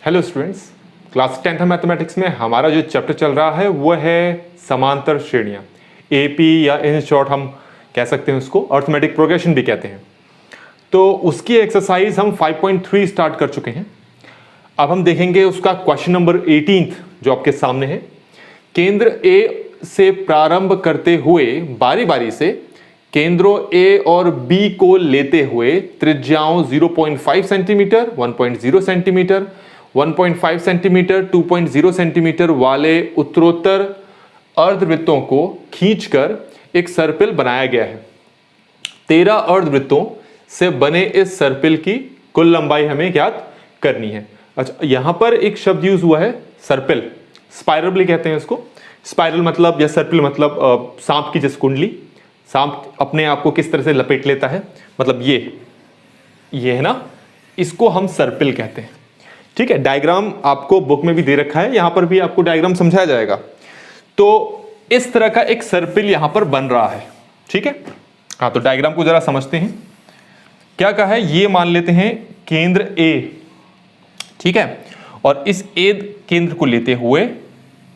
Hello students, class 10th mathematics में हमारा जो चैप्टर चल रहा है वो है समांतर श्रेणियाँ, एपी या इन शॉर्ट हम कह सकते हैं उसको अर्थमेटिक प्रोग्रेशन भी कहते हैं। तो उसकी एक्सरसाइज हम 5.3 स्टार्ट कर चुके हैं। अब हम देखेंगे उसका क्वेश्चन नंबर 18 जो आपके सामने है। केंद्र ए से प्रारंभ करते हुए बारी बारी से केंद्रों ए और बी को लेते हुए त्रिज्याओं 0.5 सेंटीमीटर, 1.0 सेंटीमीटर, 1.5 सेंटीमीटर, 2.0 सेंटीमीटर वाले उत्तरोत्तर अर्धवृत्तों को खींचकर एक सर्पिल बनाया गया है। 13 अर्धवृत्तों से बने इस सर्पिल की कुल लंबाई हमें ज्ञात करनी है। अच्छा, यहां पर एक शब्द यूज हुआ है सर्पिल, स्पाइरल भी कहते हैं इसको। स्पाइरल मतलब या सर्पिल मतलब सांप की जैसे कुंडली, सांप अपने आप को किस तरह से लपेट लेता है, मतलब ये है ना, इसको हम सर्पिल कहते हैं। ठीक है, डायग्राम आपको बुक में भी दे रखा है, यहां पर भी आपको डायग्राम समझाया जाएगा। तो इस तरह का एक सर्पिल यहां पर बन रहा है। ठीक है, हाँ, तो डायग्राम को जरा समझते हैं। क्या कहा है, ये मान लेते हैं केंद्र ए, ठीक है, और इस ए केंद्र को लेते हुए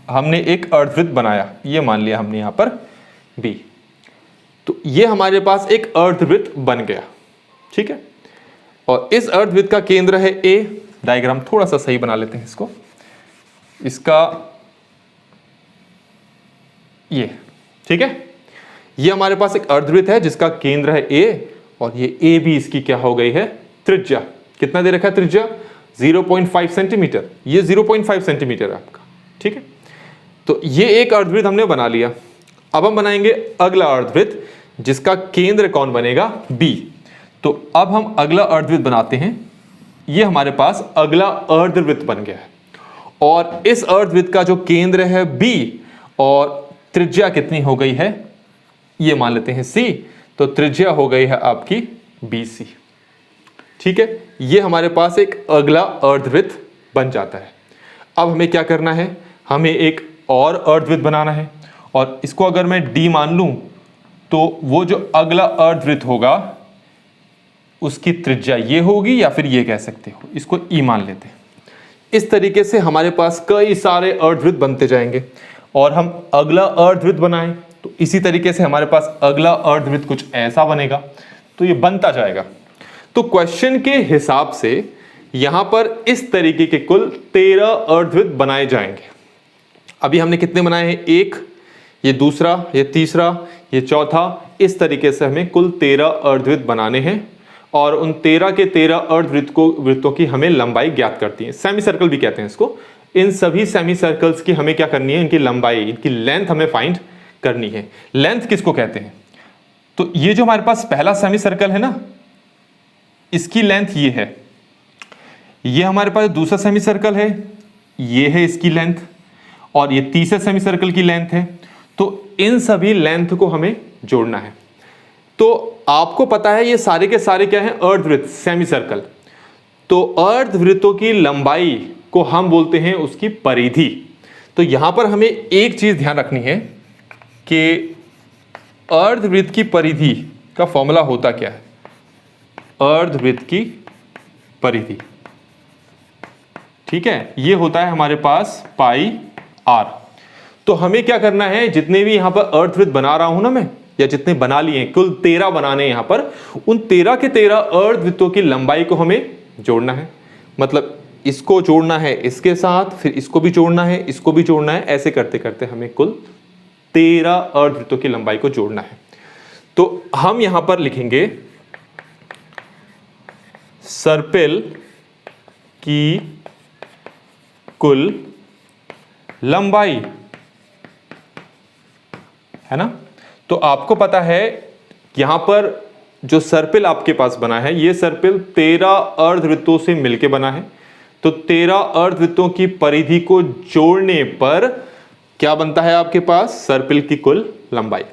हमने एक अर्धवृत्त बनाया, ये मान लिया हमने यहां पर बी। तो ये हमारे पास एक अर्धवृत्त बन गया। ठीक है, और इस अर्धवृत्त का केंद्र है ए। डायग्राम थोड़ा सा सही बना लेते हैं इसको, इसका ये, ठीक है, ये हमारे पास एक अर्धवृत्त है जिसका केंद्र है ए, और ये ए भी इसकी क्या हो गई है, त्रिज्या। कितना दे रखा है त्रिज्या, 0.5 सेंटीमीटर। ये 0.5 सेंटीमीटर है आपका। ठीक है, तो ये एक अर्धवृत्त हमने बना लिया। अब हम बनाएंगे अगला अर्धवृत्त जिसका केंद्र कौन बनेगा, बी। तो अब हम अगला अर्धवृत्त बनाते हैं। ये हमारे पास अगला अर्धवृत्त बन गया है, और इस अर्धवृत्त का जो केंद्र है बी और त्रिज्या कितनी हो गई है, ये मान लेते हैं सी। तो त्रिज्या हो गई है आपकी BC। ठीक है, ये हमारे पास एक अगला अर्धवृत्त बन जाता है। अब हमें क्या करना है, हमें एक और अर्धवृत्त बनाना है, और इसको अगर मैं D मान लूं तो वो जो अगला अर्धवृत्त होगा उसकी त्रिज्या ये होगी, या फिर ये कह सकते हो, इसको E मान लेते हैं। इस तरीके से हमारे पास कई सारे अर्धवृत्त बनते जाएंगे, और हम अगला अर्धवृत्त बनाएं तो इसी तरीके से हमारे पास अगला अर्धवृत्त कुछ ऐसा बनेगा। तो ये बनता जाएगा। तो क्वेश्चन के हिसाब से यहां पर इस तरीके के कुल 13 अर्धवृत्त बनाए जाएंगे। अभी हमने कितने बनाए हैं, एक, ये दूसरा, ये तीसरा, ये चौथा, इस तरीके से हमें कुल 13 अर्धवृत्त बनाने हैं, और उन 13 के 13 अर्धवृत्तों की हमें लंबाई ज्ञात करती है। सेमी सर्कल भी कहते हैं इसको। इन सभी सेमी सर्कल्स की हमें क्या करनी है, इनकी लंबाई, इनकी लेंथ हमें फाइंड करनी है। लेंथ किसको कहते हैं, तो ये जो हमारे पास पहला सेमी सर्कल है ना, इसकी लेंथ ये है। ये हमारे पास दूसरा सेमी सर्कल है, ये है इसकी लेंथ, और ये तीसरे सेमी सर्कल की लेंथ है। तो इन सभी लेंथ को हमें जोड़ना है। तो आपको पता है ये सारे के सारे क्या हैं, अर्धवृत्त, सेमी सर्कल। तो अर्धवृत्तों की लंबाई को हम बोलते हैं उसकी परिधि। तो यहां पर हमें एक चीज ध्यान रखनी है कि अर्धवृत्त की परिधि का फॉर्मूला होता क्या है, अर्धवृत्त की परिधि, ठीक है, ये होता है हमारे पास पाई r। तो हमें क्या करना है, जितने भी यहां पर अर्धवृत्त बना रहा हूं ना मैं, या जितने बना लिए हैं, कुल 13 बनाने यहां पर, उन 13 के 13 अर्धवृत्तों की लंबाई को हमें जोड़ना है। मतलब इसको जोड़ना है इसके साथ, फिर इसको भी जोड़ना है, इसको भी जोड़ना है, ऐसे करते करते हमें कुल 13 अर्धवृत्तों की लंबाई को जोड़ना है। तो हम यहां पर लिखेंगे सर्पिल की कुल लंबाई, है ना। तो आपको पता है यहां पर जो सर्पिल आपके पास बना है, ये सर्पिल 13 अर्धवृत्तों से मिलकर बना है। तो 13 अर्धवृत्तों की परिधि को जोड़ने पर क्या बनता है आपके पास, सर्पिल की कुल लंबाई।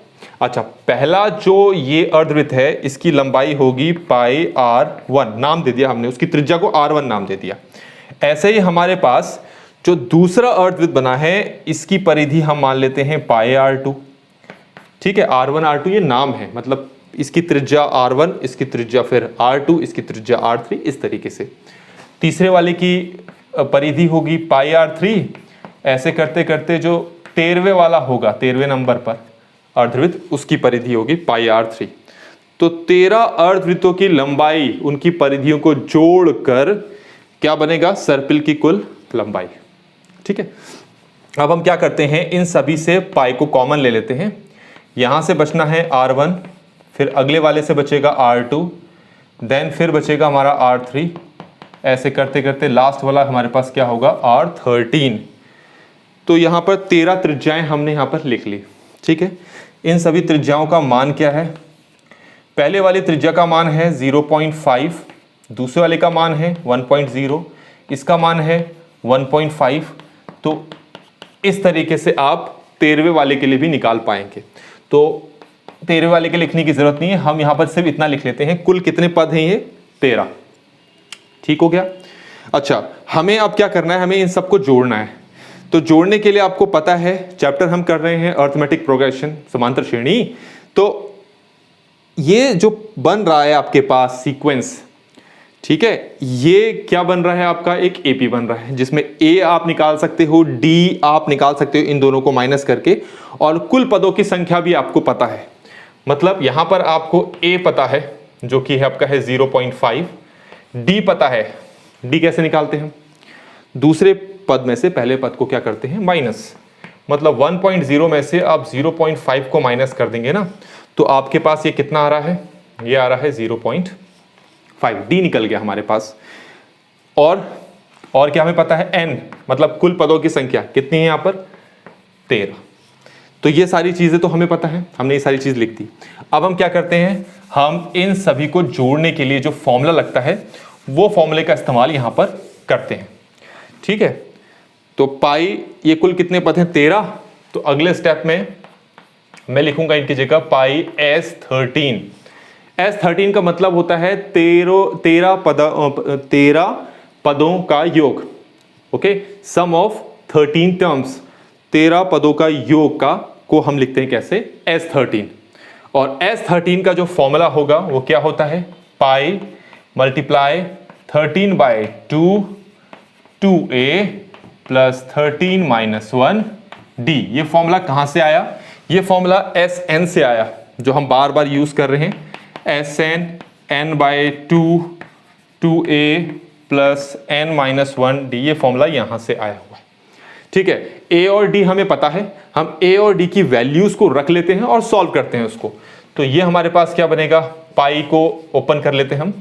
अच्छा, पहला जो ये अर्धवृत्त है इसकी लंबाई होगी पाई r1, नाम दे दिया हमने, उसकी त्रिज्या को r1 नाम दे दिया। ऐसे ही हमारे पास जो दूसरा अर्धवृत्त बना है इसकी परिधि हम मान लेते हैं पाई r2। ठीक है, r1 r2 ये नाम है, मतलब इसकी त्रिज्या r1, इसकी त्रिज्या फिर r2, इसकी त्रिज्या r3, इस तरीके से। तीसरे वाले की परिधि होगी पाई r3। ऐसे करते करते जो 13वें वाला होगा, 13वें नंबर पर अर्धवृत्त, उसकी परिधि होगी पाई r3। तो 13 अर्धवृत्तों की लंबाई, उनकी परिधियों को जोड़कर क्या बनेगा, सर्पिल की कुल लंबाई। ठीक है, अब हम क्या करते हैं, इन सभी से पाई को कॉमन ले लेते हैं। यहां से बचना है r1, फिर अगले वाले से बचेगा r2, देन फिर बचेगा हमारा r3। ऐसे करते करते लास्ट वाला हमारे पास क्या होगा, r13। तो यहां पर 13 त्रिज्याएं हमने यहां पर लिख ली। ठीक है, इन सभी त्रिज्याओं का मान क्या है, पहले वाली त्रिज्या का मान है 0.5, दूसरे वाले का मान है 1.0, इसका मान है 1.5। तो इस तरीके से आप 13वें वाले के लिए भी निकाल पाएंगे। तो 13वें वाले के लिखने की जरूरत नहीं है, हम यहां पर सिर्फ इतना लिख लेते हैं, कुल कितने पद हैं ये, 13। ठीक हो गया। अच्छा, हमें अब क्या करना है, हमें इन सबको जोड़ना है। तो जोड़ने के लिए आपको पता है, चैप्टर हम कर रहे हैं अरिथमेटिक प्रोग्रेशन, समांतर श्रेणी। तो ये जो बन रहा है आपके पास सीक्वेंस, ठीक है, ये क्या बन रहा है आपका, एक एपी बन रहा है, जिसमें ए आप निकाल सकते हो, डी आप निकाल सकते हो, इन दोनों को माइनस करके, और कुल पदों की संख्या भी आपको पता है। मतलब यहां पर आपको ए पता है जो कि है आपका है 0.5, डी पता है, डी कैसे निकालते हैं, दूसरे पद में से पहले पद को क्या करते हैं, माइनस। मतलब 1.0 में से आप 0.5 को माइनस कर देंगे ना, तो आपके पास ये कितना आ रहा है, ये आ रहा है 0.5, डी निकल गया हमारे पास। और क्या हमें पता है, एन, मतलब कुल पदों की संख्या कितनी है यहाँ पर, 13। तो ये सारी चीजें तो हमें पता है, हमने ये सारी चीज लिख दी। अब हम क्या करते हैं, हम इन सभी को जोड़ने के लिए जो फॉर्मूला लगता है, वो फॉर्मूले का इस्तेमाल यहाँ पर करते हैं। ठीक है, तो पाई, ये कुल कितने पद हैं, 13। तो अगले स्टेप में मैं लिखूंगा इनकी जगह पाई S13। S13 का मतलब होता है 13 पदों का योग। ओके, सम ऑफ 13 टर्म्स, 13 पदों का योग का को हम लिखते हैं कैसे, S13। और S13 का जो फॉर्मूला होगा वो क्या होता है, पाई मल्टीप्लाई 13/2 2a प्लस 13 - 1d। ये फॉर्मूला कहां से आया, ये फॉर्मूला Sn से आया, जो हम बार बार यूज कर रहे हैं। Sn n/2 2a plus n - 1d, ये फॉर्मूला यहां से आया हुआ है। ठीक है, a और d हमें पता है, हम a और d की वैल्यूज को रख लेते हैं और सॉल्व करते हैं उसको। तो ये हमारे पास क्या बनेगा, पाई को ओपन कर लेते हैं हम,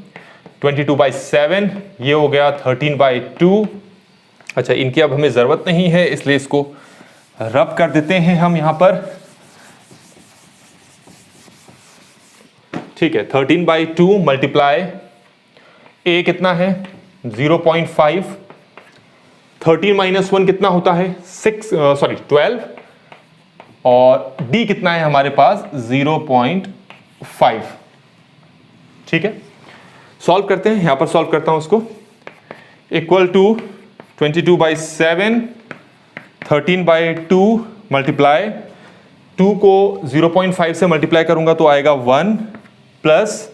22/7, ये हो गया 13/2। अच्छा, इनकी अब हमें जरूरत नहीं है, इसलिए इसको रब कर देते हैं हम यहां पर। ठीक है, 13/2 मल्टीप्लाई a कितना है 0.5, 13 - 1 कितना होता है 12, और d कितना है हमारे पास 0.5। ठीक है, सॉल्व करते हैं, यहां पर सॉल्व करता हूं उसको, इक्वल टू 22/7, 13/2 मल्टीप्लाई 2 को 0.5 से मल्टीप्लाई करूंगा तो आएगा 1, प्लस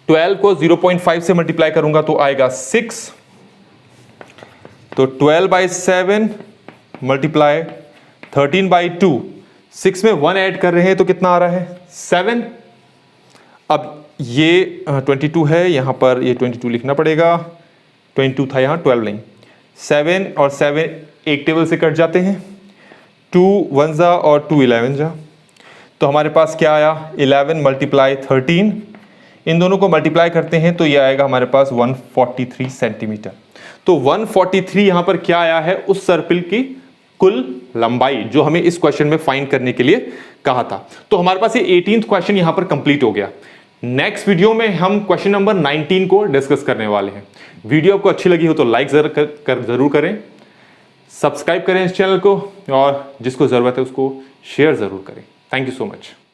12 को 0.5 से मल्टीप्लाई करूंगा तो आएगा 6। तो 12/7 मल्टीप्लाई 13/2, 6 में 1 ऐड कर रहे हैं तो कितना आ रहा है 7। अब ये 22 है, यहां पर ये 22 लिखना पड़ेगा, 22 था यहाँ, 12 नहीं। 7 और 7 एक टेबल से कट जाते हैं, 2 1 जा और 2 11 जा, तो हमारे पास क्या आया 11 मल्टीप्लाई 13, इन दोनों को मल्टीप्लाई करते हैं तो ये आएगा हमारे पास 143 सेंटीमीटर। तो 143 यहाँ पर क्या आया है, उस सर्पिल की कुल लंबाई जो हमें इस क्वेश्चन में फाइंड करने के लिए कहा था। तो हमारे पास ये 18th क्वेश्चन यहाँ पर कंप्लीट हो गया। नेक्स्ट वीडियो में हम क्वेश्चन नंबर 19 को डिस्कस करने वाले हैं। वीडियो आपको अच्छी लगी हो तो लाइक जरूर करें, सब्सक्राइब करें इस चैनल को, और जिसको ज़रूरत है उसको शेयर ज़रूर करें। Thank you so much.